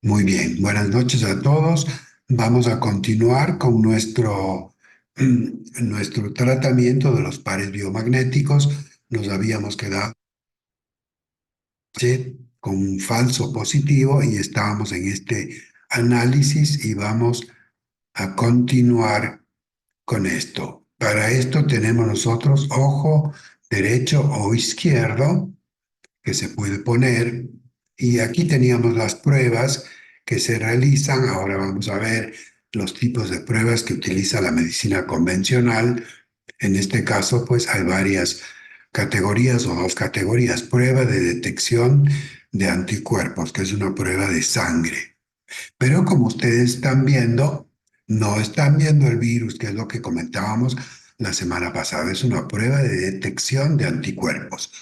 Muy bien, buenas noches a todos. Vamos a continuar con nuestro tratamiento de los pares biomagnéticos. Nos habíamos quedado con un falso positivo y estábamos en este análisis y vamos a continuar con esto. Para esto tenemos nosotros ojo derecho o izquierdo que se puede poner. Y aquí teníamos las pruebas que se realizan. Ahora vamos a ver los tipos de pruebas que utiliza la medicina convencional. En este caso, pues hay varias categorías o dos categorías. Prueba de detección de anticuerpos, que es una prueba de sangre. Pero como ustedes están viendo, no están viendo el virus, que es lo que comentábamos la semana pasada. Es una prueba de detección de anticuerpos.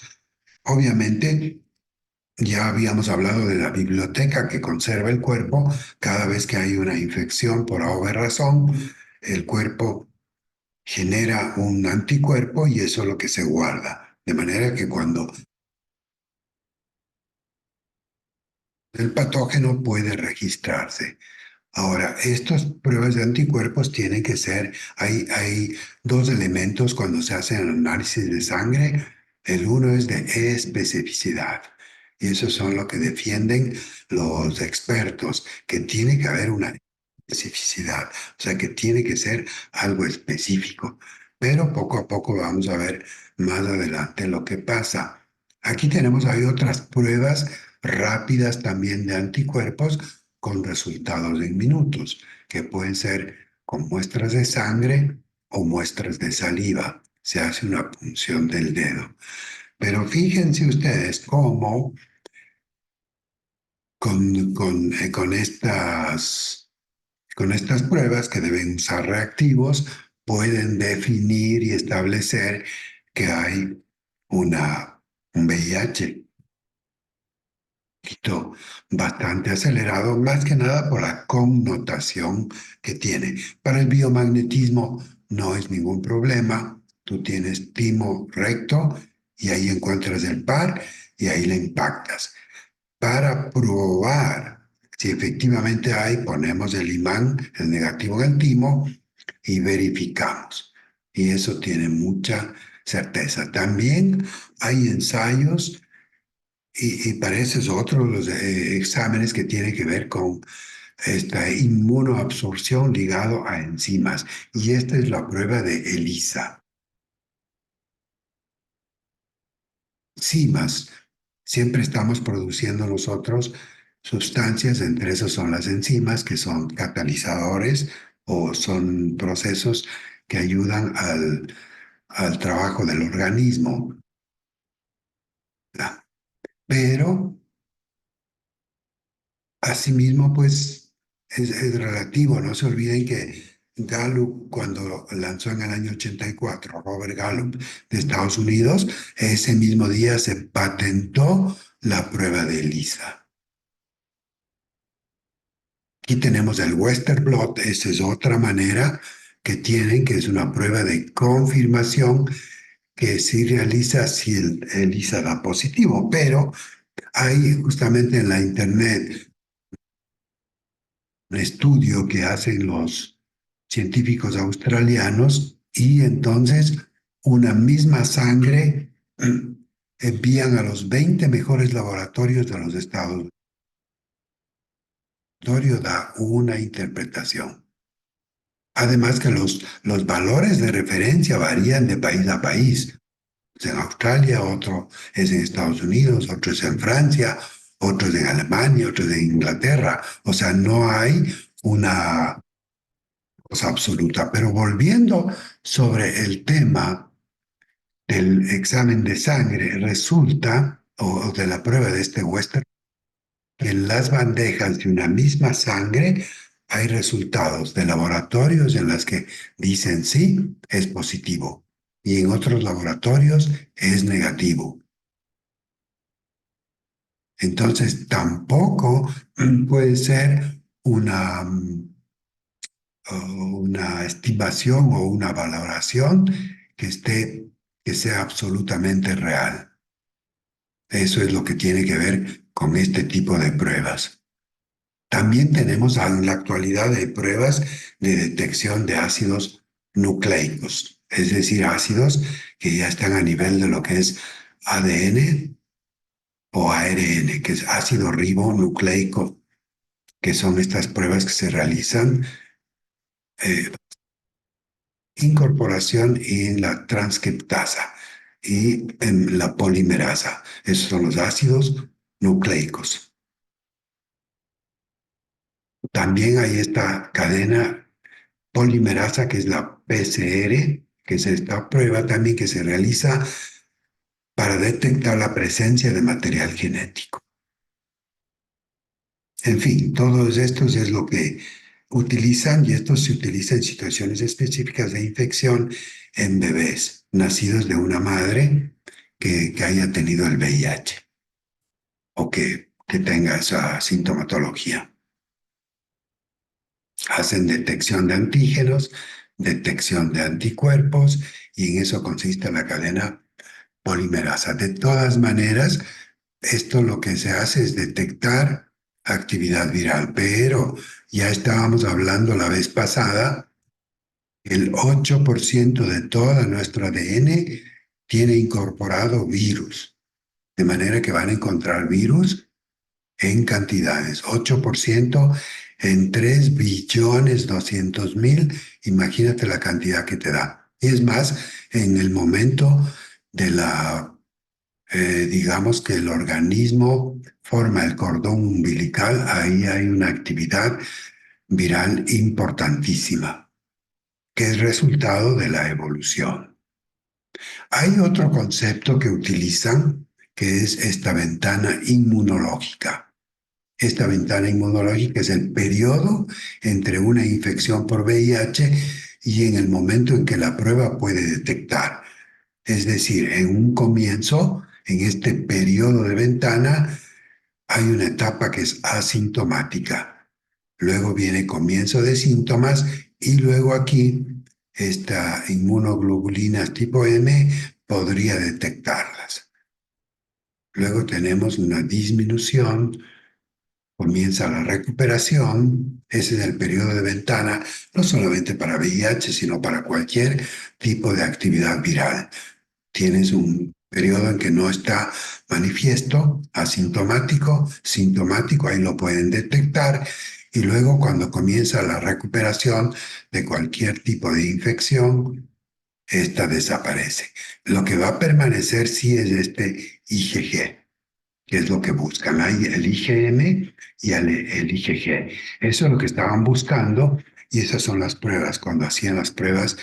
Obviamente, ya habíamos hablado de la biblioteca que conserva el cuerpo. Cada vez que hay una infección por alguna razón, el cuerpo genera un anticuerpo y eso es lo que se guarda. De manera que cuando el patógeno puede registrarse. Ahora, estas pruebas de anticuerpos tienen que ser, hay dos elementos cuando se hace el análisis de sangre. El uno es de especificidad. Y eso son lo que defienden los expertos, que tiene que haber una especificidad, o sea, que tiene que ser algo específico. Pero poco a poco vamos a ver más adelante lo que pasa. Aquí tenemos, hay otras pruebas rápidas también de anticuerpos con resultados en minutos, que pueden ser con muestras de sangre o muestras de saliva. Se hace una punción del dedo. Pero fíjense ustedes cómo con estas pruebas que deben usar reactivos pueden definir y establecer que hay un VIH poquito bastante acelerado, más que nada por la connotación que tiene. Para el biomagnetismo no es ningún problema. Tú tienes timo recto y ahí encuentras el par y ahí le impactas. Para probar si efectivamente hay, ponemos el imán, el negativo en el timo y verificamos. Y eso tiene mucha certeza. También hay ensayos y para eso es otro de los exámenes que tiene que ver con esta inmunoabsorción ligado a enzimas. Y esta es la prueba de ELISA. Enzimas. Siempre estamos produciendo nosotros sustancias, entre esas son las enzimas, que son catalizadores o son procesos que ayudan al trabajo del organismo. Pero asimismo, pues es relativo. No se olviden que Gallup, cuando lanzó en el año 84, Robert Gallup de Estados Unidos, ese mismo día se patentó la prueba de ELISA. Aquí tenemos el Western blot, esa es otra manera que tienen, que es una prueba de confirmación que sí realiza si el ELISA da positivo, pero hay justamente en la internet un estudio que hacen los científicos australianos y entonces una misma sangre envían a los 20 mejores laboratorios de los Estados Unidos. El laboratorio da una interpretación. Además que los valores de referencia varían de país a país. Es en Australia, otro es en Estados Unidos, otro es en Francia, otro es en Alemania, otro es en Inglaterra. O sea, no hay una cosa absoluta. Pero volviendo sobre el tema del examen de sangre, resulta, o de la prueba de este Western, que en las bandejas de una misma sangre hay resultados de laboratorios en las que dicen sí, es positivo, y en otros laboratorios es negativo. Entonces, tampoco puede ser una estimación o una valoración que que sea absolutamente real. Eso es lo que tiene que ver con este tipo de pruebas. También tenemos en la actualidad pruebas de detección de ácidos nucleicos, es decir, ácidos que ya están a nivel de lo que es ADN o ARN, que es ácido ribonucleico, que son estas pruebas que se realizan eh, incorporación en la transcriptasa y en la polimerasa. Esos son los ácidos nucleicos. También hay esta cadena polimerasa, que es la PCR, que es esta prueba también que se realiza para detectar la presencia de material genético. En fin, todos estos es lo que utilizan, y esto se utiliza en situaciones específicas de infección en bebés nacidos de una madre que haya tenido el VIH o que tenga esa sintomatología. Hacen detección de antígenos, detección de anticuerpos, y en eso consiste la cadena polimerasa. De todas maneras, esto lo que se hace es detectar actividad viral, pero ya estábamos hablando la vez pasada, el 8% de toda nuestro ADN tiene incorporado virus, de manera que van a encontrar virus en cantidades, 8% en 3.200.000.000, imagínate la cantidad que te da. Y es más, en el momento de digamos que el organismo forma el cordón umbilical, ahí hay una actividad viral importantísima, que es resultado de la evolución. Hay otro concepto que utilizan, que es esta ventana inmunológica. Esta ventana inmunológica es el periodo entre una infección por VIH y en el momento en que la prueba puede detectar. Es decir, en un comienzo, en este periodo de ventana, hay una etapa que es asintomática. Luego viene comienzo de síntomas y luego aquí esta inmunoglobulinas tipo M podría detectarlas. Luego tenemos una disminución, comienza la recuperación. Ese es el periodo de ventana, no solamente para VIH, sino para cualquier tipo de actividad viral. Tienes un periodo en que no está manifiesto, asintomático, sintomático, ahí lo pueden detectar, y luego cuando comienza la recuperación de cualquier tipo de infección, esta desaparece. Lo que va a permanecer sí es este IgG, que es lo que buscan. Hay el IgM y el IgG. Eso es lo que estaban buscando, y esas son las pruebas, cuando hacían las pruebas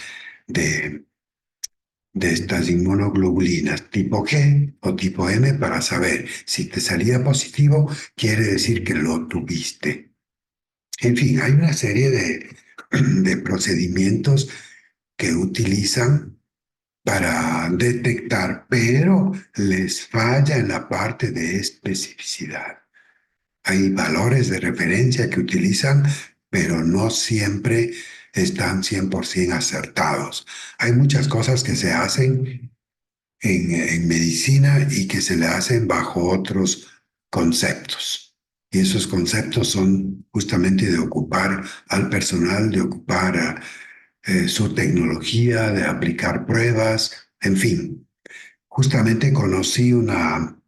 de estas inmunoglobulinas tipo G o tipo M, para saber si te salía positivo, quiere decir que lo tuviste. En fin, hay una serie de procedimientos que utilizan para detectar, pero les falla en la parte de especificidad. Hay valores de referencia que utilizan, pero no siempre están 100% acertados. Hay muchas cosas que se hacen en medicina y que se le hacen bajo otros conceptos. Y esos conceptos son justamente de ocupar al personal, de ocupar su tecnología, de aplicar pruebas, en fin. Justamente conocí una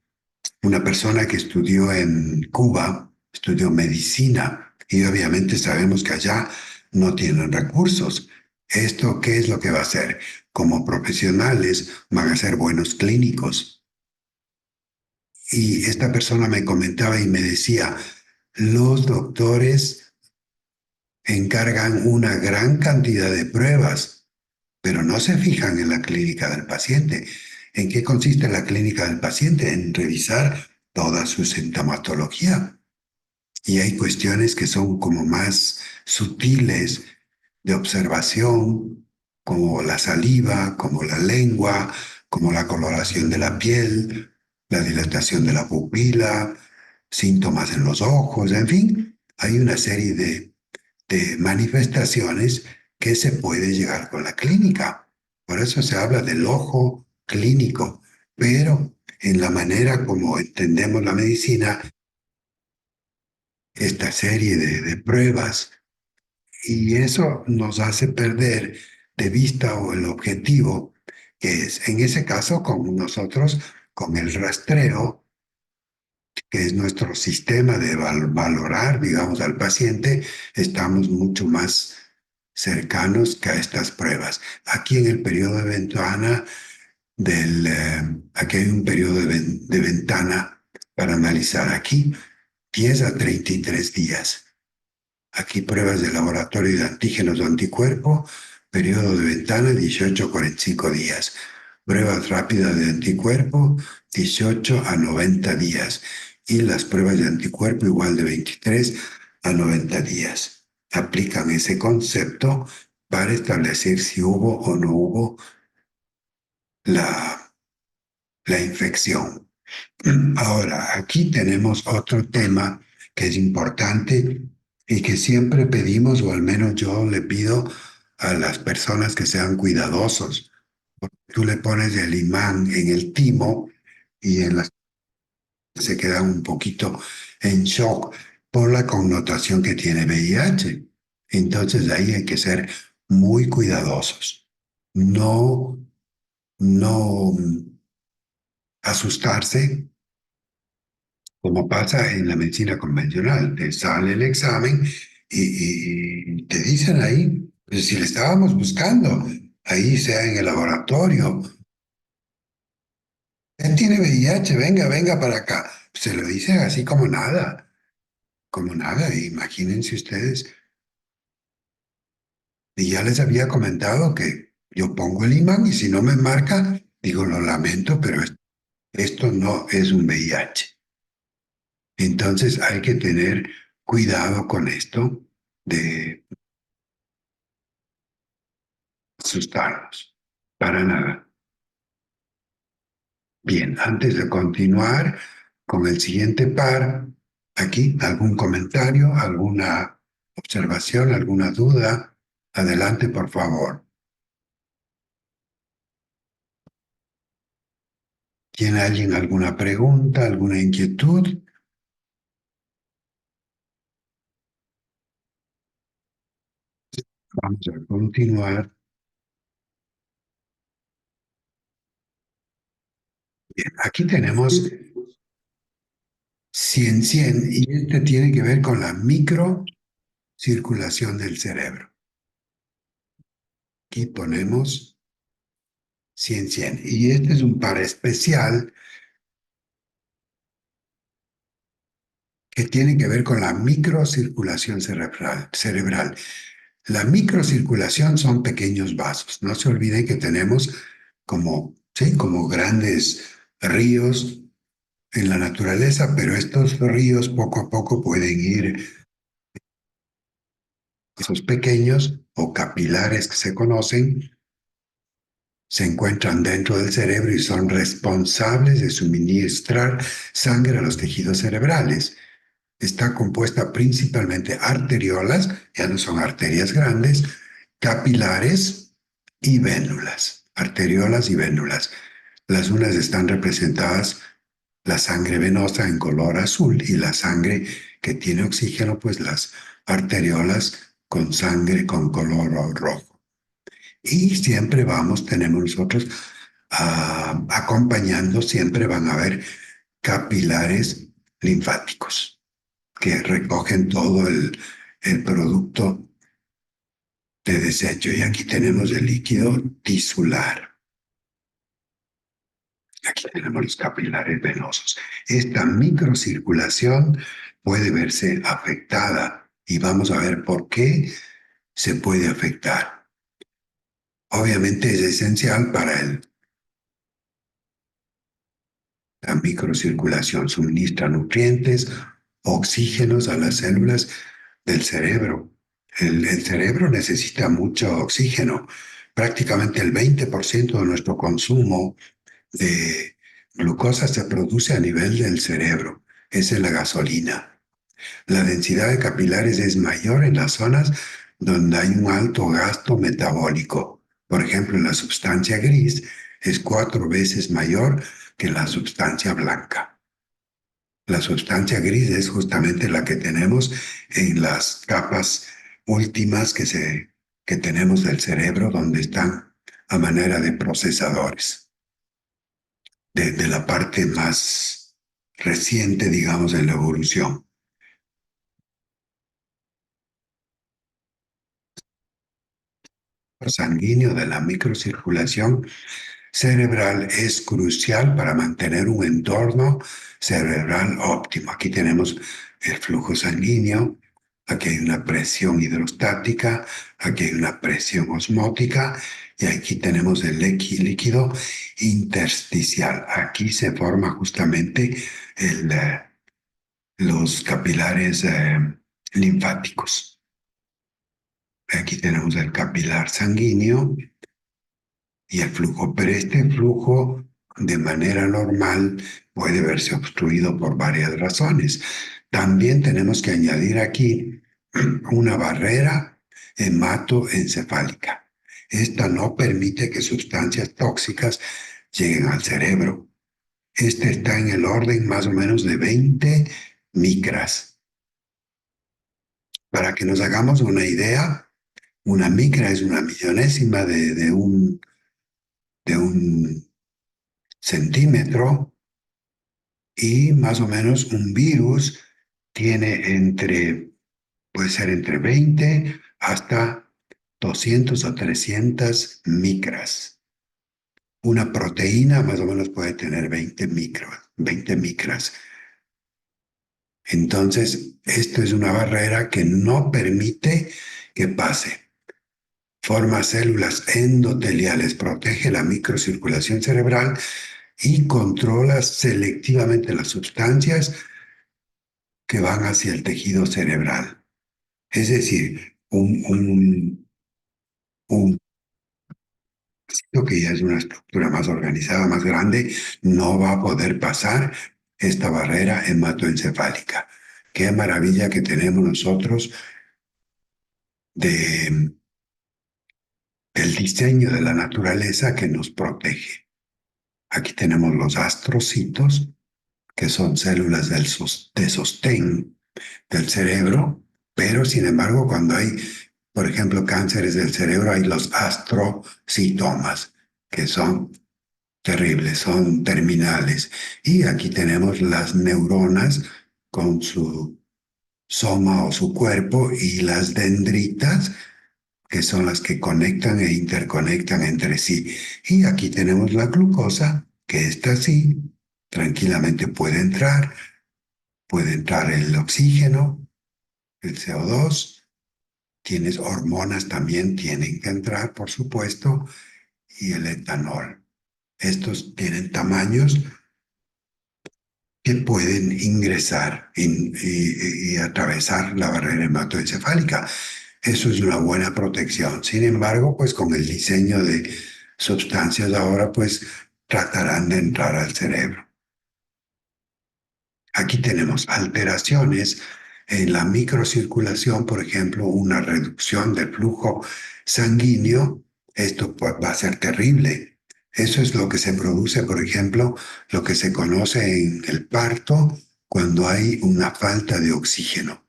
persona que estudió en Cuba, estudió medicina, y obviamente sabemos que allá no tienen recursos. ¿Esto qué es lo que va a hacer? Como profesionales van a ser buenos clínicos. Y esta persona me comentaba y me decía, los doctores encargan una gran cantidad de pruebas, pero no se fijan en la clínica del paciente. ¿En qué consiste la clínica del paciente? En revisar toda su sintomatología. Y hay cuestiones que son como más sutiles de observación, como la saliva, como la lengua, como la coloración de la piel, la dilatación de la pupila, síntomas en los ojos, en fin, hay una serie de manifestaciones que se puede llegar con la clínica. Por eso se habla del ojo clínico, pero en la manera como entendemos la medicina, esta serie de pruebas y eso nos hace perder de vista o el objetivo, que es en ese caso con nosotros, con el rastreo, que es nuestro sistema de valorar, digamos, al paciente, estamos mucho más cercanos que a estas pruebas. Aquí en el periodo de ventana aquí hay un periodo de ventana para analizar. Aquí 10 a 33 días. Aquí pruebas de laboratorio de antígenos o anticuerpo, periodo de ventana 18 a 45 días. Pruebas rápidas de anticuerpo 18 a 90 días. Y las pruebas de anticuerpo igual de 23 a 90 días. Aplican ese concepto para establecer si hubo o no hubo la, la infección. Ahora, aquí tenemos otro tema que es importante y que siempre pedimos, o al menos yo le pido a las personas que sean cuidadosos. Tú le pones el imán en el timo y se quedan un poquito en shock por la connotación que tiene VIH. Entonces ahí hay que ser muy cuidadosos. No, no asustarse como pasa en la medicina convencional. Te sale el examen y te dicen ahí, pues si le estábamos buscando, ahí sea en el laboratorio, él tiene VIH, venga, venga para acá. Se lo dicen así como nada. Imagínense ustedes. Y ya les había comentado que yo pongo el imán y si no me marca, digo, lo lamento, pero esto no es un VIH. Entonces hay que tener cuidado con esto de asustarnos. Para nada. Bien, antes de continuar con el siguiente par, aquí algún comentario, alguna observación, alguna duda. Adelante, por favor. ¿Tiene alguien alguna pregunta, alguna inquietud? Vamos a continuar. Bien, aquí tenemos 100 y este tiene que ver con la microcirculación del cerebro. Aquí ponemos 100 y este es un par especial que tiene que ver con la microcirculación cerebral. La microcirculación son pequeños vasos. No se olviden que tenemos como, ¿sí? Como grandes ríos en la naturaleza, pero estos ríos poco a poco pueden ir, esos pequeños o capilares que se conocen, se encuentran dentro del cerebro y son responsables de suministrar sangre a los tejidos cerebrales. Está compuesta principalmente de arteriolas, ya no son arterias grandes, capilares y vénulas. Arteriolas y vénulas. Las unas están representadas la sangre venosa en color azul y la sangre que tiene oxígeno, pues las arteriolas con sangre con color rojo. Y siempre tenemos nosotros acompañando, siempre van a haber capilares linfáticos que recogen todo el producto de desecho. Y aquí tenemos el líquido tisular. Aquí tenemos los capilares venosos. Esta microcirculación puede verse afectada y vamos a ver por qué se puede afectar. Obviamente es esencial para la microcirculación. Suministra nutrientes, oxígenos a las células del cerebro. El cerebro necesita mucho oxígeno. Prácticamente el 20% de nuestro consumo de glucosa se produce a nivel del cerebro. Esa es la gasolina. La densidad de capilares es mayor en las zonas donde hay un alto gasto metabólico. Por ejemplo, la sustancia gris es 4 veces mayor que la sustancia blanca. La sustancia gris es justamente la que tenemos en las capas últimas que tenemos del cerebro, donde están a manera de procesadores, de la parte más reciente, digamos, en la evolución. Sanguíneo de la microcirculación cerebral es crucial para mantener un entorno cerebral óptimo. Aquí tenemos el flujo sanguíneo, aquí hay una presión hidrostática, aquí hay una presión osmótica y aquí tenemos el líquido intersticial. Aquí se forma justamente el, los capilares linfáticos. Aquí tenemos el capilar sanguíneo y el flujo, pero este flujo de manera normal puede verse obstruido por varias razones. También tenemos que añadir aquí una barrera hematoencefálica. Esta no permite que sustancias tóxicas lleguen al cerebro. Este está en el orden más o menos de 20 micras. Para que nos hagamos una idea, una micra es una millonésima de un centímetro y más o menos un virus tiene puede ser entre 20 hasta 200 o 300 micras. Una proteína más o menos puede tener 20 micras. Entonces, esto es una barrera que no permite que pase. Forma células endoteliales, protege la microcirculación cerebral y controla selectivamente las sustancias que van hacia el tejido cerebral. Es decir, un sitio que ya es una estructura más organizada, más grande, no va a poder pasar esta barrera hematoencefálica. Qué maravilla que tenemos nosotros de, del diseño de la naturaleza que nos protege. Aquí tenemos los astrocitos, que son células de sostén del cerebro, pero sin embargo cuando hay, por ejemplo, cánceres del cerebro, hay los astrocitomas, que son terribles, son terminales. Y aquí tenemos las neuronas con su soma o su cuerpo y las dendritas, que son las que conectan e interconectan entre sí. Y aquí tenemos la glucosa, que está así, tranquilamente puede entrar el oxígeno, el CO2, tienes hormonas también tienen que entrar, por supuesto, y el etanol. Estos tienen tamaños que pueden ingresar y atravesar la barrera hematoencefálica. Eso es una buena protección. Sin embargo, pues con el diseño de sustancias ahora, pues tratarán de entrar al cerebro. Aquí tenemos alteraciones en la microcirculación, por ejemplo, una reducción del flujo sanguíneo. Esto va a ser terrible. Eso es lo que se produce, por ejemplo, lo que se conoce en el parto cuando hay una falta de oxígeno.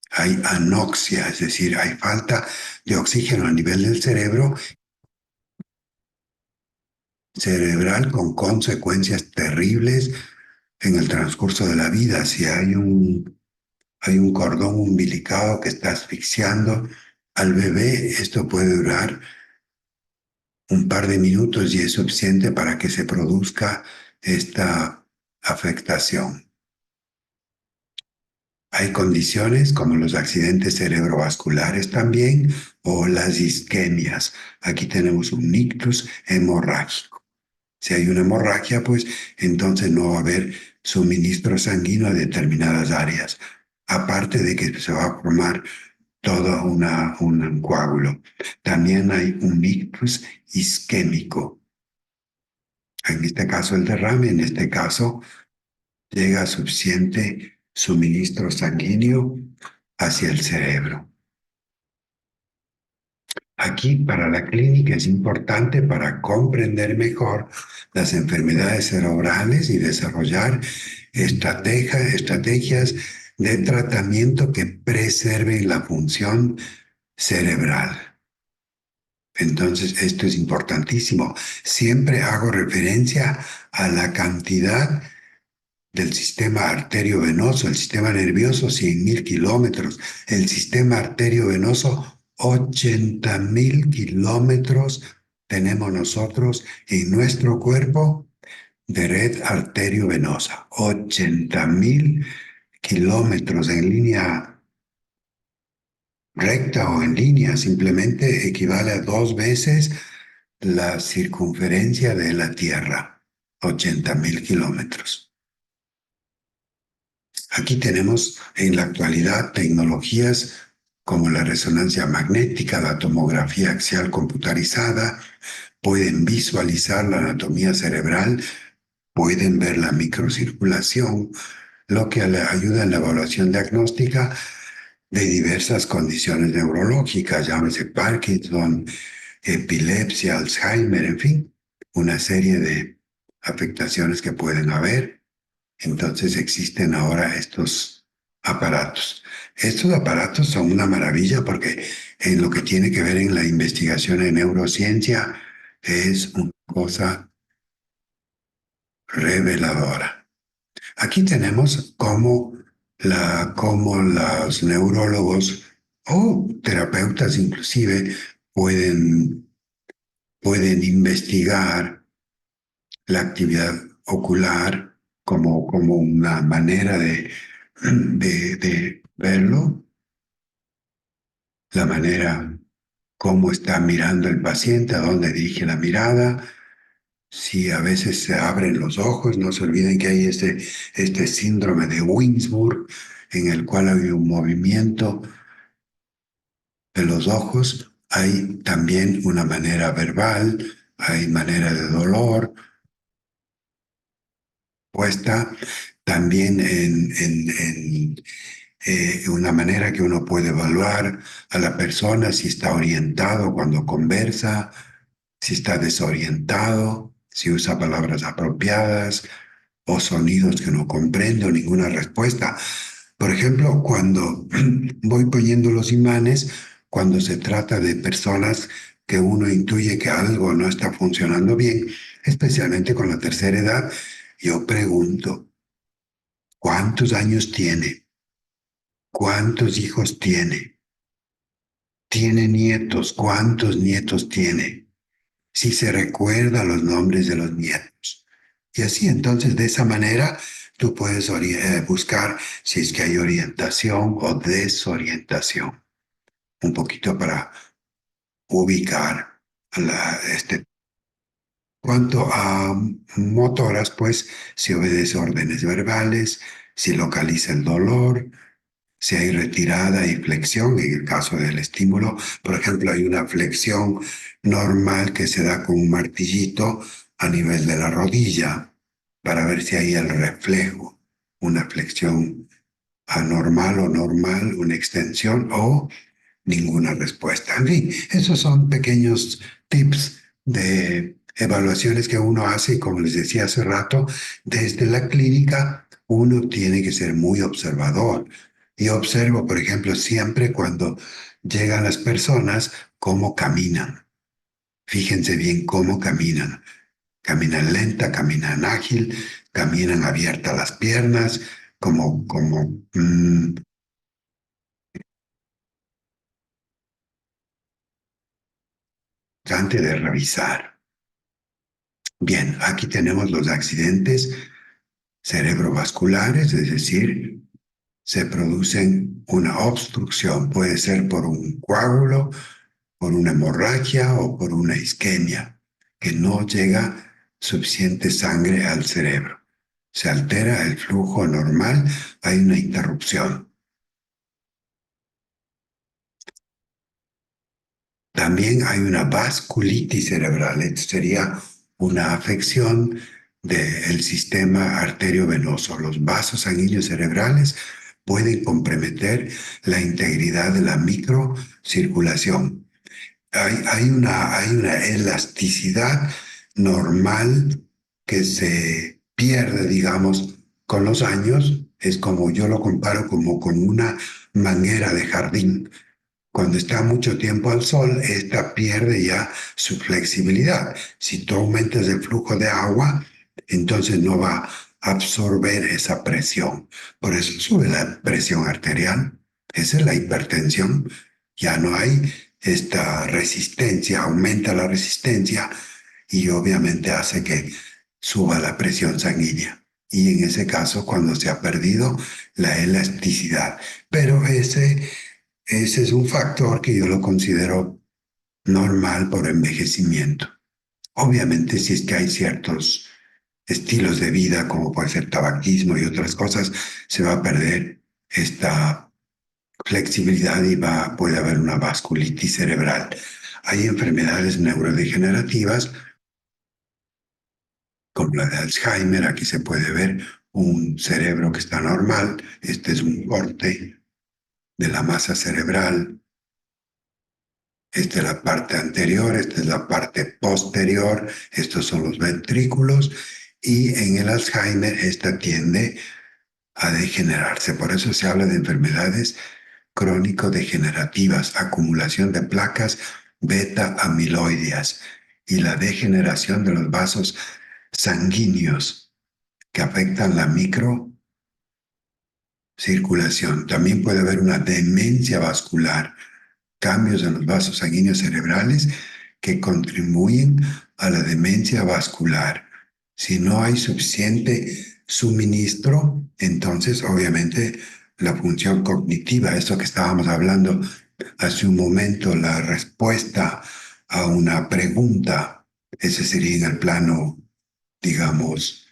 Hay anoxia, es decir, hay falta de oxígeno a nivel del cerebro cerebral con consecuencias terribles en el transcurso de la vida. Si hay un cordón umbilical que está asfixiando al bebé, esto puede durar un par de minutos y es suficiente para que se produzca esta afectación. Hay condiciones como los accidentes cerebrovasculares también o las isquemias. Aquí tenemos un ictus hemorrágico. Si hay una hemorragia, pues entonces no va a haber suministro sanguíneo a determinadas áreas. Aparte de que se va a formar todo un coágulo. También hay un ictus isquémico. En este caso el derrame, en este caso llega suficiente suministro sanguíneo hacia el cerebro. Aquí para la clínica es importante para comprender mejor las enfermedades cerebrales y desarrollar estrategias de tratamiento que preserven la función cerebral. Entonces, esto es importantísimo. Siempre hago referencia a la cantidad del sistema arteriovenoso, el sistema nervioso, 100.000 kilómetros, el sistema arteriovenoso, 80.000 kilómetros tenemos nosotros en nuestro cuerpo de red arteriovenosa, 80.000 kilómetros en línea recta o en línea, simplemente equivale a 2 veces la circunferencia de la Tierra, 80.000 kilómetros. Aquí tenemos en la actualidad tecnologías como la resonancia magnética, la tomografía axial computarizada, pueden visualizar la anatomía cerebral, pueden ver la microcirculación, lo que ayuda en la evaluación diagnóstica de diversas condiciones neurológicas, llámese Parkinson, epilepsia, Alzheimer, en fin, una serie de afectaciones que pueden haber. Entonces existen ahora estos aparatos. Estos aparatos son una maravilla porque en lo que tiene que ver en la investigación en neurociencia es una cosa reveladora. Aquí tenemos cómo los neurólogos o terapeutas inclusive pueden investigar la actividad ocular como una manera de verlo, la manera cómo está mirando el paciente, a dónde dirige la mirada, si a veces se abren los ojos. No se olviden que hay este síndrome de Winsburg, en el cual hay un movimiento de los ojos. Hay también una manera verbal, hay manera de dolor puesta también en una manera que uno puede evaluar a la persona si está orientado cuando conversa, si está desorientado, si usa palabras apropiadas o sonidos que no comprende o ninguna respuesta. Por ejemplo, cuando voy poniendo los imanes, cuando se trata de personas que uno intuye que algo no está funcionando bien, especialmente con la tercera edad, yo pregunto, ¿cuántos años tiene? ¿Cuántos hijos tiene? ¿Tiene nietos? ¿Cuántos nietos tiene? Si se recuerda los nombres de los nietos. Y así entonces, de esa manera, tú puedes buscar si es que hay orientación o desorientación, un poquito para ubicar este. Cuanto a motoras, pues si obedece órdenes verbales, si localiza el dolor, si hay retirada y flexión en el caso del estímulo. Por ejemplo, hay una flexión normal que se da con un martillito a nivel de la rodilla para ver si hay el reflejo, una flexión anormal o normal, una extensión o ninguna respuesta. En fin, esos son pequeños tips de evaluaciones que uno hace y como les decía hace rato, desde la clínica uno tiene que ser muy observador. Y observo, por ejemplo, siempre cuando llegan las personas, cómo caminan. Fíjense bien cómo caminan. Caminan lenta, caminan ágil, caminan abiertas las piernas, como antes de revisar. Bien, aquí tenemos los accidentes cerebrovasculares, es decir, se producen una obstrucción, puede ser por un coágulo, por una hemorragia o por una isquemia, que no llega suficiente sangre al cerebro. Se altera el flujo normal, hay una interrupción. También hay una vasculitis cerebral, esto sería una afección del sistema arteriovenoso. Los vasos sanguíneos cerebrales pueden comprometer la integridad de la microcirculación. Hay una elasticidad normal que se pierde, digamos, con los años es como yo lo comparo como con una manguera de jardín. Cuando está mucho tiempo al sol, esta pierde ya su flexibilidad. Si tú aumentas el flujo de agua, entonces no va a absorber esa presión. Por eso sube la presión arterial. Esa es la hipertensión. Ya no hay esta resistencia, aumenta la resistencia y obviamente hace que suba la presión sanguínea. Y en ese caso, cuando se ha perdido la elasticidad. Pero ese es un factor que yo lo considero normal por envejecimiento. Obviamente, si es que hay ciertos estilos de vida, como puede ser tabaquismo y otras cosas, se va a perder esta flexibilidad y puede haber una vasculitis cerebral. Hay enfermedades neurodegenerativas, como la de Alzheimer. Aquí se puede ver un cerebro que está normal. Este es un corte de la masa cerebral. Esta es la parte anterior, esta es la parte posterior, estos son los ventrículos y en el Alzheimer esta tiende a degenerarse. Por eso se habla de enfermedades crónico-degenerativas, acumulación de placas beta amiloideas y la degeneración de los vasos sanguíneos que afectan la microcirculación. También puede haber una demencia vascular, cambios en los vasos sanguíneos cerebrales que contribuyen a la demencia vascular. Si no hay suficiente suministro, entonces obviamente la función cognitiva, eso que estábamos hablando hace un momento, la respuesta a una pregunta, ese sería en el plano, digamos,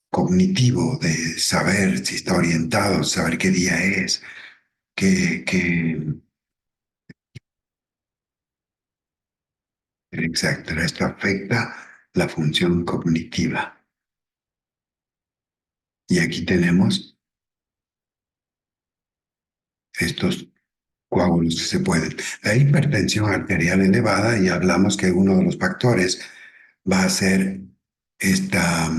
cognitivo, de saber si está orientado, saber qué día es, qué. Exacto, esto afecta la función cognitiva. Y aquí tenemos estos coágulos que se pueden. La hipertensión arterial elevada, y hablamos que uno de los factores va a ser esta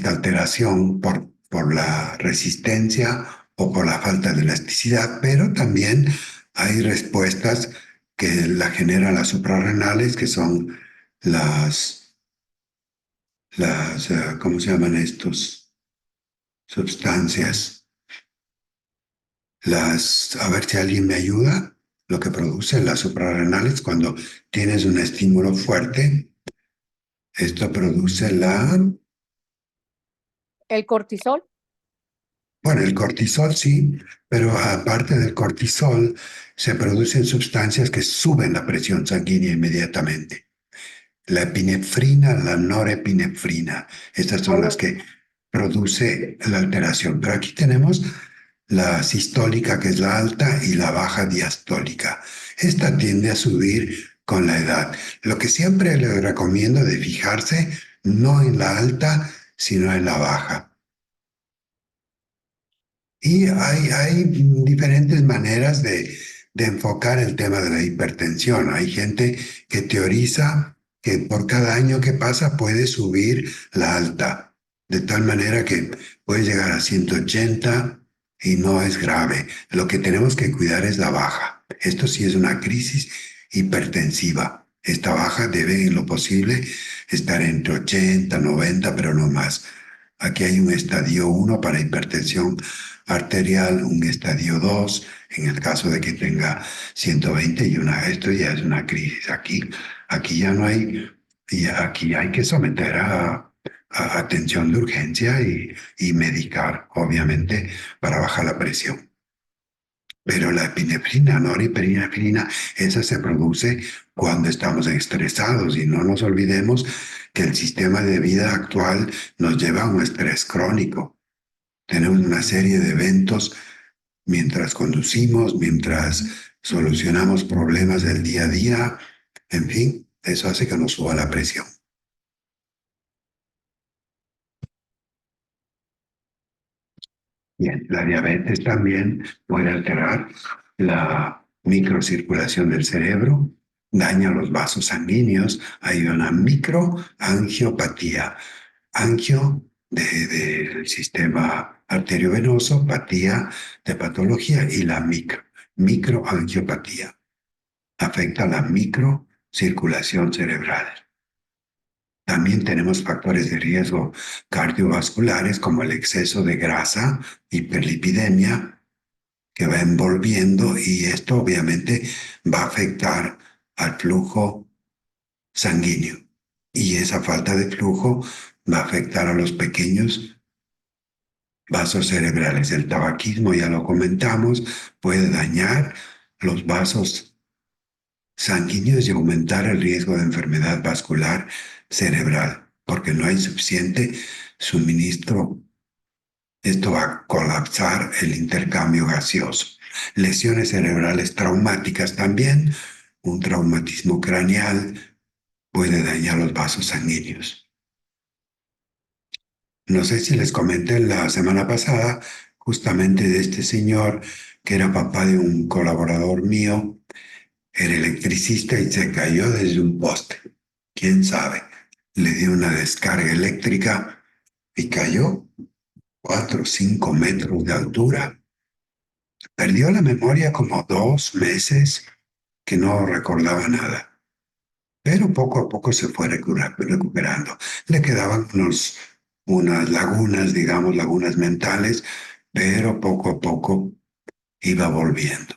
alteración por la resistencia o por la falta de elasticidad, pero también hay respuestas que la generan las suprarrenales, que son las ¿cómo se llaman estos? Sustancias. A ver si alguien me ayuda. Lo que producen las suprarrenales cuando tienes un estímulo fuerte, esto produce El cortisol. bueno, el cortisol sí, pero aparte del cortisol, se producen sustancias que suben la presión sanguínea inmediatamente. La epinefrina, la norepinefrina, estas son las Oh, que produce la alteración. Pero aquí tenemos la sistólica, que es la alta, y la baja diastólica. Esta tiende a subir con la edad. Lo que siempre les recomiendo de fijarse no en la alta, sino en la baja. Y hay diferentes maneras de enfocar el tema de la hipertensión. Hay gente que teoriza que por cada año que pasa puede subir la alta, de tal manera que puede llegar a 180 y no es grave. Lo que tenemos que cuidar es la baja. Esto sí es una crisis hipertensiva. Esta baja debe, en lo posible, estar entre 80, 90, pero no más. Aquí hay un estadio 1 para hipertensión arterial, un estadio 2 en el caso de que tenga 120 y esto ya es una crisis. Aquí ya no hay, y aquí hay que someter a atención de urgencia y medicar, obviamente, para bajar la presión. Pero la epinefrina, norepinefrina, esa se produce cuando estamos estresados y no nos olvidemos que el sistema de vida actual nos lleva a un estrés crónico. Tenemos una serie de eventos mientras conducimos, mientras solucionamos problemas del día a día, en fin, eso hace que nos suba la presión. Bien, la diabetes también puede alterar la microcirculación del cerebro, daña los vasos sanguíneos, hay una microangiopatía. Angio del sistema arteriovenoso, apatía de patología y la microangiopatía. Afecta la microcirculación cerebral. También tenemos factores de riesgo cardiovasculares como el exceso de grasa, hiperlipidemia, que va envolviendo y esto obviamente va a afectar al flujo sanguíneo. Y esa falta de flujo va a afectar a los pequeños vasos cerebrales. El tabaquismo, ya lo comentamos, puede dañar los vasos sanguíneos y aumentar el riesgo de enfermedad vascular cerebral, porque no hay suficiente suministro. Esto va a colapsar el intercambio gaseoso. Lesiones cerebrales traumáticas también. Un traumatismo craneal puede dañar los vasos sanguíneos. No sé si les comenté la semana pasada justamente de este señor que era papá de un colaborador mío, era electricista y se cayó desde un poste. ¿Quién sabe? Le dio una descarga eléctrica y cayó 4 o 5 metros de altura. Perdió la memoria como 2 meses que no recordaba nada, pero poco a poco se fue recuperando. Le quedaban unas lagunas, digamos, lagunas mentales, pero poco a poco iba volviendo.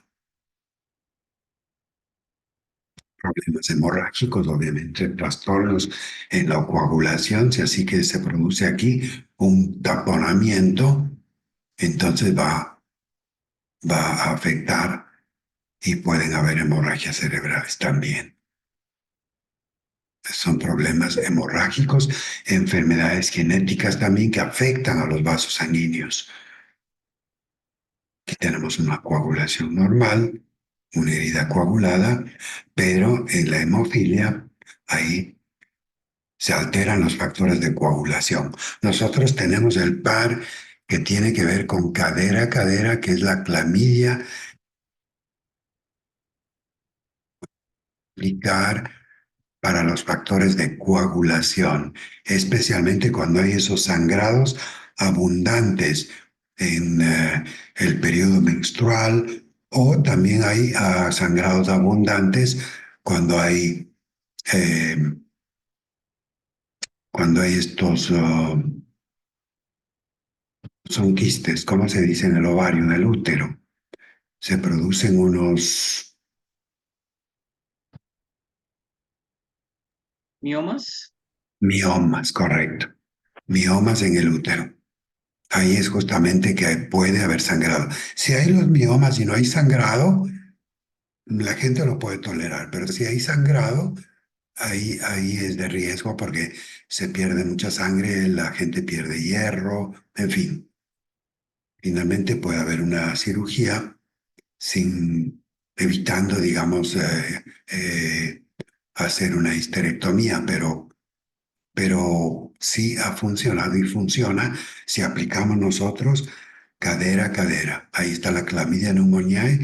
Problemas hemorrágicos, obviamente, trastornos en la coagulación, si así que se produce aquí un taponamiento, entonces va a afectar y pueden haber hemorragias cerebrales también. Son problemas hemorrágicos, enfermedades genéticas también que afectan a los vasos sanguíneos. Aquí tenemos una coagulación normal, una herida coagulada, pero en la hemofilia ahí se alteran los factores de coagulación. Nosotros tenemos el par que tiene que ver con cadera a cadera, que es la clamidia, aplicar para los factores de coagulación, especialmente cuando hay esos sangrados abundantes en el periodo menstrual o también hay sangrados abundantes cuando hay, eh, cuando hay estos, son quistes, ¿cómo se dice en el ovario, en el útero? Se producen unos ¿Miomas? miomas, correcto, miomas en el útero. Ahí es justamente que puede haber sangrado. Si hay los miomas y no hay sangrado, la gente lo puede tolerar, pero si hay sangrado, ahí es de riesgo porque se pierde mucha sangre, la gente pierde hierro, en fin. Finalmente puede haber una cirugía sin, evitando, digamos, hacer una histerectomía, pero sí ha funcionado y funciona si aplicamos nosotros cadera a cadera. Ahí está la clamidia pneumoniae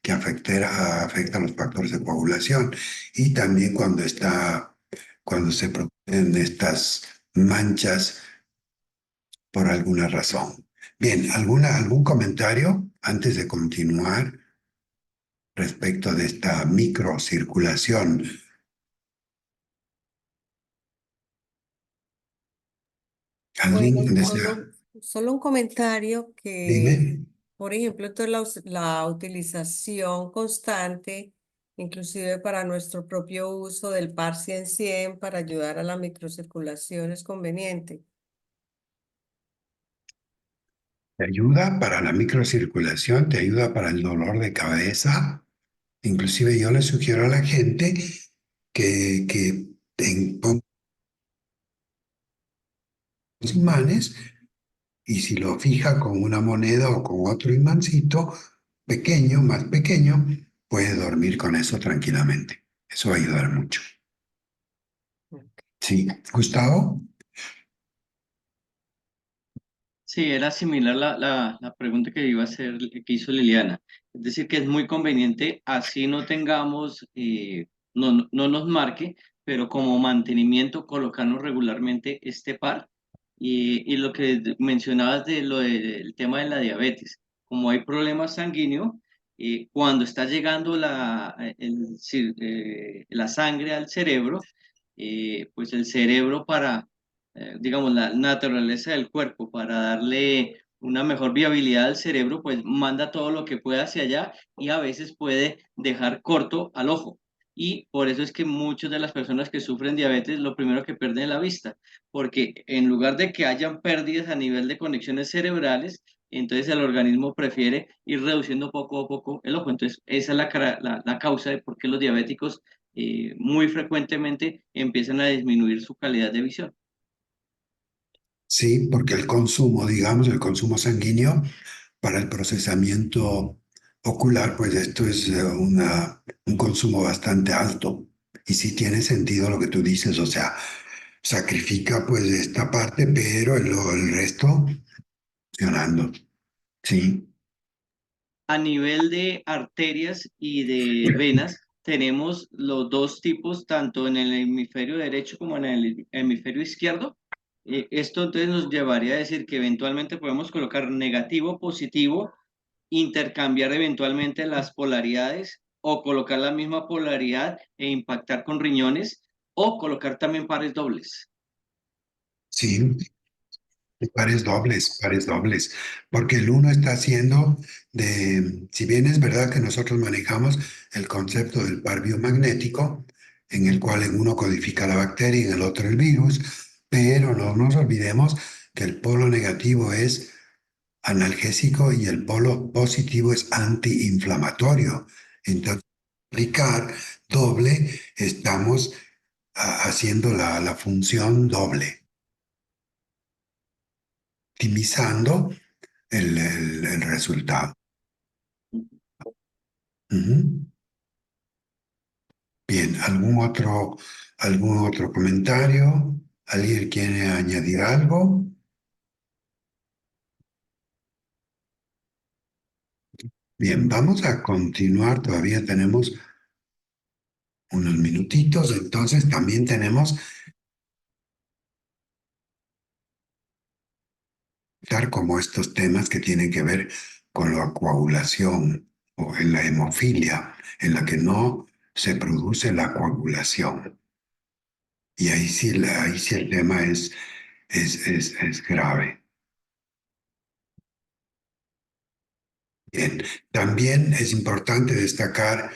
que afecta a los factores de coagulación y también cuando se producen estas manchas por alguna razón. Bien, algún comentario antes de continuar respecto de esta microcirculación? Bueno, ¿Alguien desea? solo un comentario que, Dime. por ejemplo, toda la utilización constante, inclusive para nuestro propio uso del par 100 para ayudar a la microcirculación es conveniente. Te ayuda para la microcirculación, te ayuda para el dolor de cabeza. Inclusive yo le sugiero a la gente que ponga los imanes y si lo fija con una moneda o con otro imancito pequeño, más pequeño, puede dormir con eso tranquilamente. Eso va a ayudar mucho. Sí, Gustavo. Sí, era similar la pregunta que iba a hacer, que hizo Liliana. Es decir, que es muy conveniente, así no tengamos, no nos marque, pero como mantenimiento colocarnos regularmente este par Y lo que mencionabas de lo del tema de la diabetes, como hay problemas sanguíneos, cuando está llegando la sangre al cerebro, pues el cerebro digamos, la naturaleza del cuerpo, para darle una mejor viabilidad al cerebro, pues manda todo lo que pueda hacia allá y a veces puede dejar corto al ojo. Y por eso es que muchas de las personas que sufren diabetes, lo primero que pierden es la vista, porque en lugar de que hayan pérdidas a nivel de conexiones cerebrales, entonces el organismo prefiere ir reduciendo poco a poco el ojo. Entonces, esa es la causa de por qué los diabéticos muy frecuentemente empiezan a disminuir su calidad de visión. Sí, porque el consumo, digamos, el consumo sanguíneo para el procesamiento ocular, pues esto es un consumo bastante alto. Y sí tiene sentido lo que tú dices, o sea, sacrifica pues esta parte, pero el resto funcionando. Sí, A nivel de arterias y de venas, tenemos los dos tipos, tanto en el hemisferio derecho como en el hemisferio izquierdo. Esto entonces nos llevaría a decir que eventualmente podemos colocar negativo, positivo, intercambiar eventualmente las polaridades o colocar la misma polaridad e impactar con riñones o colocar también pares dobles. sí, pares dobles, porque el uno está haciendo si bien es verdad que nosotros manejamos el concepto del par biomagnético, en el cual en uno codifica la bacteria y en el otro el virus, pero no nos olvidemos que el polo negativo es analgésico y el polo positivo es antiinflamatorio. Entonces, aplicar doble, estamos haciendo la función doble, optimizando el resultado. Ujú. Bien, algún otro comentario? ¿Alguien quiere añadir algo? Bien, vamos a continuar. Todavía tenemos unos minutitos, entonces también tenemos como estos temas que tienen que ver con la coagulación o en la hemofilia, en la que no se produce la coagulación. Y ahí sí el tema es grave. Bien, también es importante destacar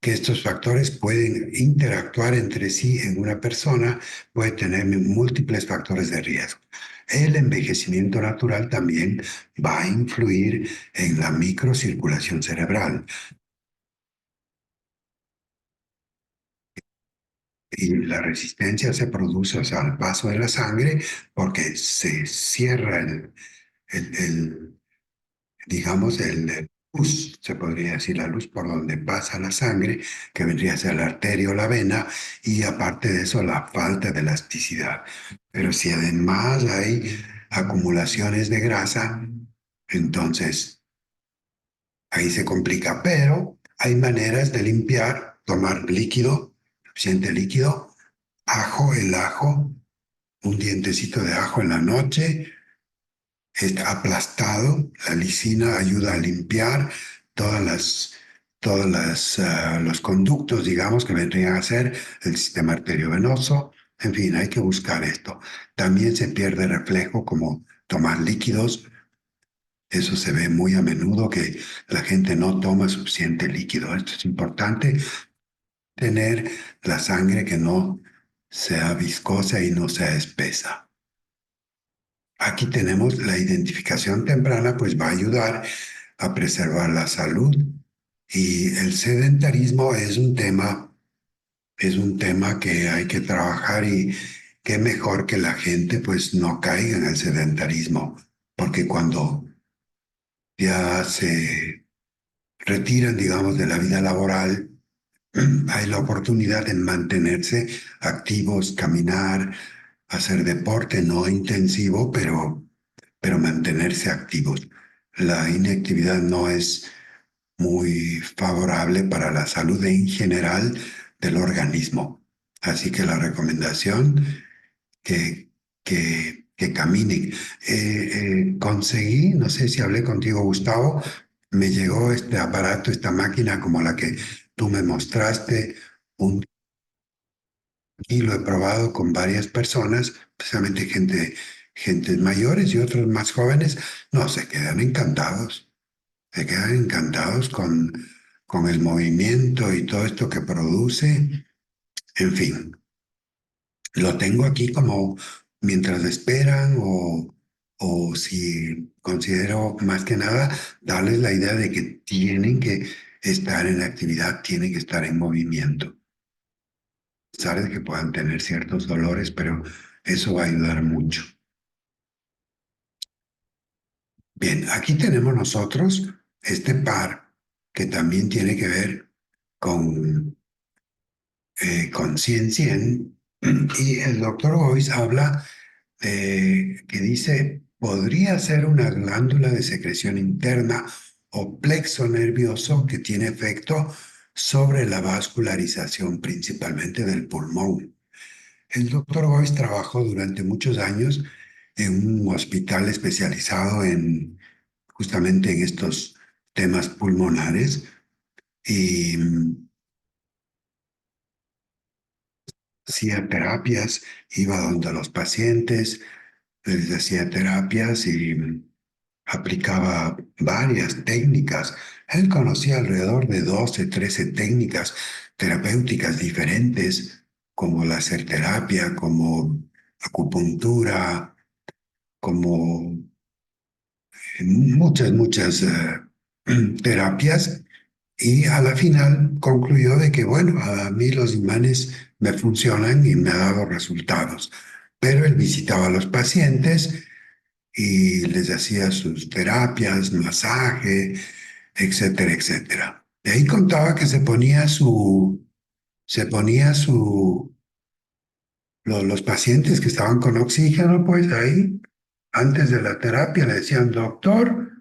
que estos factores pueden interactuar entre sí en una persona, puede tener múltiples factores de riesgo. El envejecimiento natural también va a influir en la microcirculación cerebral y la resistencia se produce, o sea, al paso de la sangre porque se cierra el digamos, luz, se podría decir, la luz por donde pasa la sangre, que vendría a ser la arteria o la vena, y aparte de eso, la falta de elasticidad. Pero si además hay acumulaciones de grasa, entonces ahí se complica. Pero hay maneras de limpiar, tomar líquido, suficiente líquido, el ajo, un dientecito de ajo en la noche, está aplastado. La lisina ayuda a limpiar los conductos, digamos, que vendrían a ser el sistema arteriovenoso. En fin, hay que buscar esto. También se pierde reflejo como tomar líquidos. Eso se ve muy a menudo que la gente no toma suficiente líquido. Esto es importante, tener la sangre que no sea viscosa y no sea espesa. Aquí tenemos la identificación temprana, pues va a ayudar a preservar la salud. Y el sedentarismo es un tema que hay que trabajar y qué mejor que la gente pues no caiga en el sedentarismo, porque cuando ya se retiran, digamos, de la vida laboral, hay la oportunidad de mantenerse activos, caminar, hacer deporte no intensivo, pero mantenerse activos. La inactividad no es muy favorable para la salud en general del organismo. Así que la recomendación que, que caminen. Conseguí, no sé si hablé contigo, Gustavo, me llegó este aparato, esta máquina como la que tú me mostraste, y lo he probado con varias personas, especialmente gentes mayores y otros más jóvenes. No, se quedan encantados con el movimiento y todo esto que produce. En fin, lo tengo aquí como mientras esperan o si considero más que nada darles la idea de que tienen que estar en actividad, tienen que estar en movimiento. Sabes que puedan tener ciertos dolores, pero eso va a ayudar mucho. Bien, aquí tenemos nosotros este par que también tiene que ver con 100-100, y el doctor Boyce habla que dice, podría ser una glándula de secreción interna o plexo nervioso que tiene efecto sobre la vascularización principalmente del pulmón. El doctor Boyce trabajó durante muchos años en un hospital especializado justamente en estos temas pulmonares y hacía terapias, iba donde los pacientes, les hacía terapias y aplicaba varias técnicas. Él conocía alrededor de 12, 13 técnicas terapéuticas diferentes, como la terapia, como acupuntura, como muchas terapias. Y a la final concluyó de que, bueno, a mí los imanes me funcionan y me ha dado resultados. Pero él visitaba a los pacientes y les hacía sus terapias, masaje, etcétera, etcétera. De ahí contaba que los pacientes que estaban con oxígeno, pues ahí, antes de la terapia, le decían, doctor,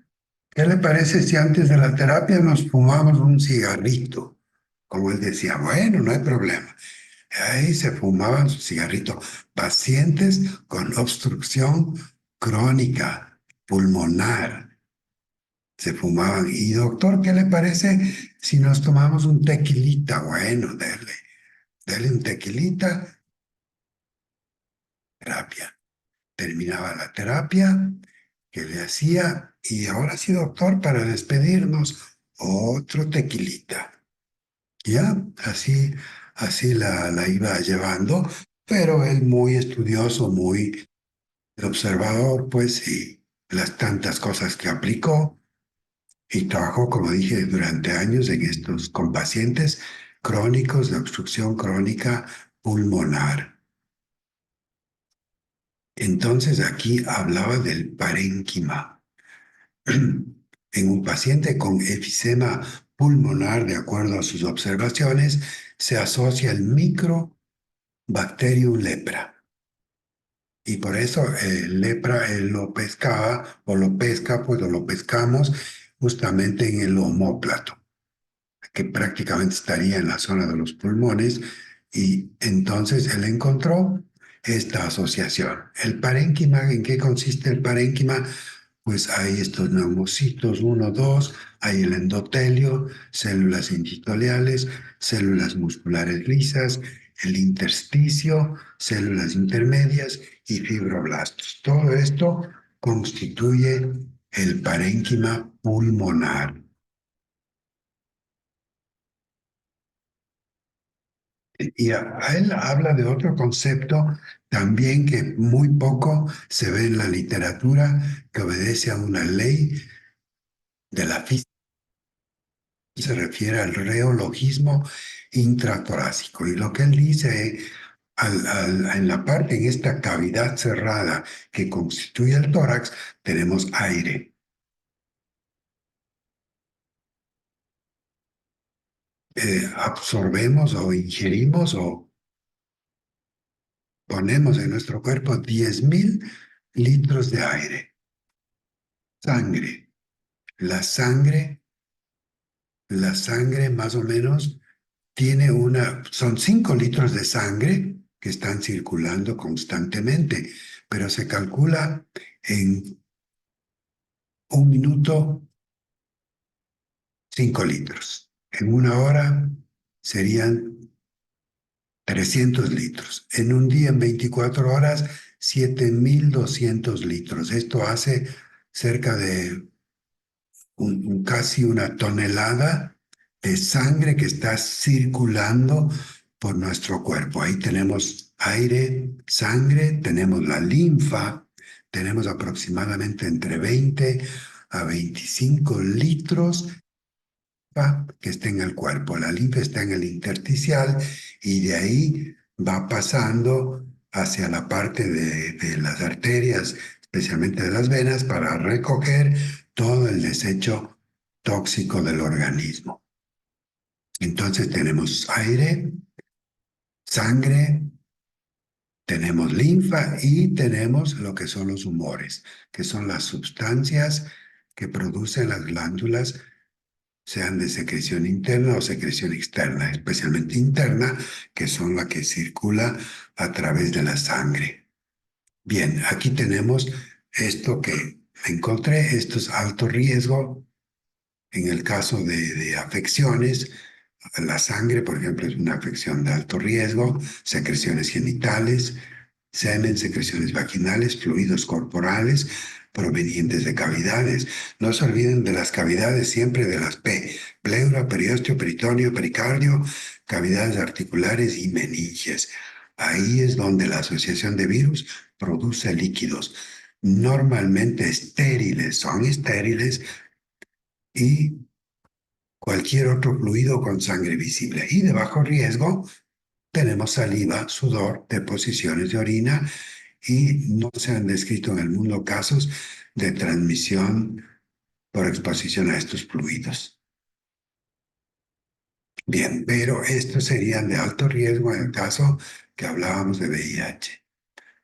¿qué le parece si antes de la terapia nos fumamos un cigarrito? Como él decía, bueno, no hay problema. Ahí se fumaban su cigarrito. Pacientes con obstrucción crónica, pulmonar, se fumaban. Y doctor, ¿qué le parece si nos tomamos un tequilita? Bueno, dele un tequilita, terapia. Terminaba la terapia que le hacía y ahora sí, doctor, para despedirnos, otro tequilita. Ya, así la iba llevando, pero él muy estudioso, muy observador, pues, y las tantas cosas que aplicó y trabajó, como dije, durante años en estos con pacientes crónicos de obstrucción crónica pulmonar. Entonces aquí hablaba del parénquima. En un paciente con efisema pulmonar, de acuerdo a sus observaciones, se asocia el Microbacterium lepra. Y por eso el lepra él lo pescaba, o lo pesca, pues o lo pescamos justamente en el omóplato, que prácticamente estaría en la zona de los pulmones, y entonces él encontró esta asociación. El parénquima, ¿en qué consiste el parénquima? Pues hay estos neumocitos 1, 2, hay el endotelio, células intitoliales, células musculares lisas, el intersticio, células intermedias y fibroblastos. Todo esto constituye el parénquima pulmonar. Y a él habla de otro concepto también que muy poco se ve en la literatura, que obedece a una ley de la física. Se refiere al reologismo intratorácico. Y lo que él dice en la parte, en esta cavidad cerrada que constituye el tórax, tenemos aire. Absorbemos o ingerimos o ponemos en nuestro cuerpo 10.000 litros de aire. Sangre. La sangre, la sangre más o menos son 5 litros de sangre que están circulando constantemente, pero se calcula en 1 minuto 5 litros. En 1 hora serían 300 litros. En un día, en 24 horas, 7.200 litros. Esto hace cerca de casi 1 tonelada de sangre que está circulando por nuestro cuerpo. Ahí tenemos aire, sangre, tenemos la linfa, tenemos aproximadamente entre 20 a 25 litros que está en el cuerpo. La linfa está en el intersticial y de ahí va pasando hacia la parte de las arterias, especialmente de las venas, para recoger todo el desecho tóxico del organismo. Entonces tenemos aire, sangre, tenemos linfa y tenemos lo que son los humores, que son las sustancias que producen las glándulas, sean de secreción interna o secreción externa, especialmente interna, que son la que circula a través de la sangre. Bien, aquí tenemos esto que encontré, esto es alto riesgo. En el caso de afecciones, la sangre, por ejemplo, es una afección de alto riesgo, secreciones genitales, semen, secreciones vaginales, fluidos corporales provenientes de cavidades. No se olviden de las cavidades, siempre de las P: pleura, periósteo, peritoneo, pericardio, cavidades articulares y meninges. Ahí es donde la asociación de virus produce líquidos, normalmente estériles, son estériles, y cualquier otro fluido con sangre visible. Y de bajo riesgo tenemos saliva, sudor, deposiciones de orina, y no se han descrito en el mundo casos de transmisión por exposición a estos fluidos. Bien, pero estos serían de alto riesgo en el caso que hablábamos de VIH.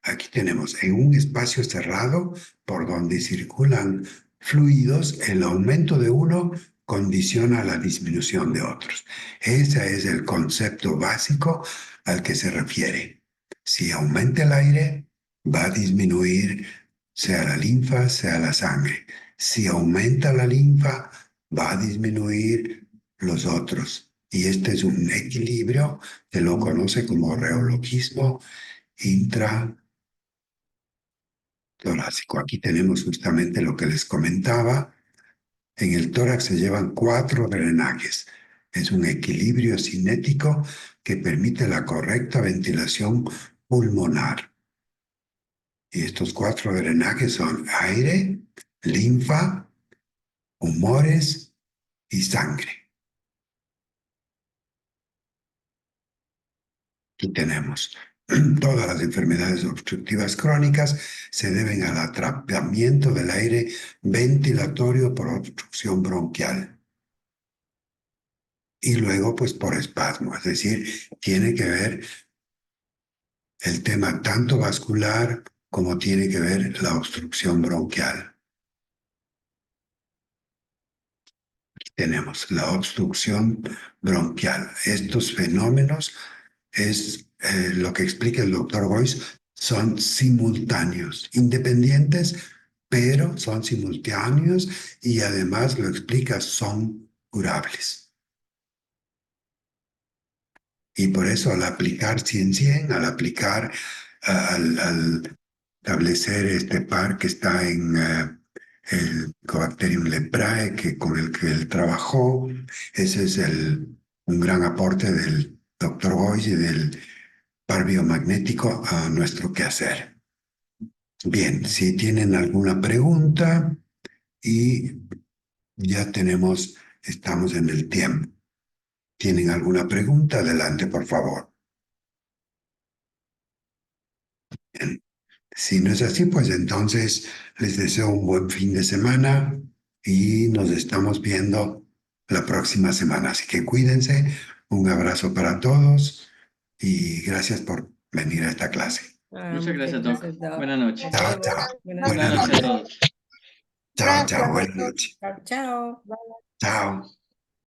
Aquí tenemos en un espacio cerrado por donde circulan fluidos, el aumento de uno condiciona la disminución de otros. Ese es el concepto básico al que se refiere. Si aumenta el aire, va a disminuir sea la linfa, sea la sangre. Si aumenta la linfa, va a disminuir los otros. Y este es un equilibrio que lo conoce como reologismo intratorácico. Aquí tenemos justamente lo que les comentaba. En el tórax se llevan 4 drenajes. Es un equilibrio cinético que permite la correcta ventilación pulmonar. Y estos 4 drenajes son aire, linfa, humores y sangre. Aquí tenemos todas las enfermedades obstructivas crónicas se deben al atrapamiento del aire ventilatorio por obstrucción bronquial. Y luego, pues, por espasmo, es decir, tiene que ver el tema tanto vascular como tiene que ver la obstrucción bronquial. Aquí tenemos la obstrucción bronquial. Estos fenómenos es lo que explica el doctor Boyce, son simultáneos, independientes, pero son simultáneos y además lo explica, son curables. Y por eso al aplicar 100-100, al aplicar, al establecer este par que está en el Mycobacterium leprae, con el que él trabajó, ese es un gran aporte del doctor Boyce y del par biomagnético a nuestro quehacer. Bien, si tienen alguna pregunta, y ya estamos en el tiempo. ¿Tienen alguna pregunta? Adelante, por favor. Bien. Si no es así, pues entonces les deseo un buen fin de semana y nos estamos viendo la próxima semana. Así que cuídense, un abrazo para todos y gracias por venir a esta clase. Muchas gracias, Doc. Doc. Buenas noches. Nos Chao, vemos. chao. Buenas Buenas noches a todos. Chao, chao. Buenas noches. Chao, chao. Chao.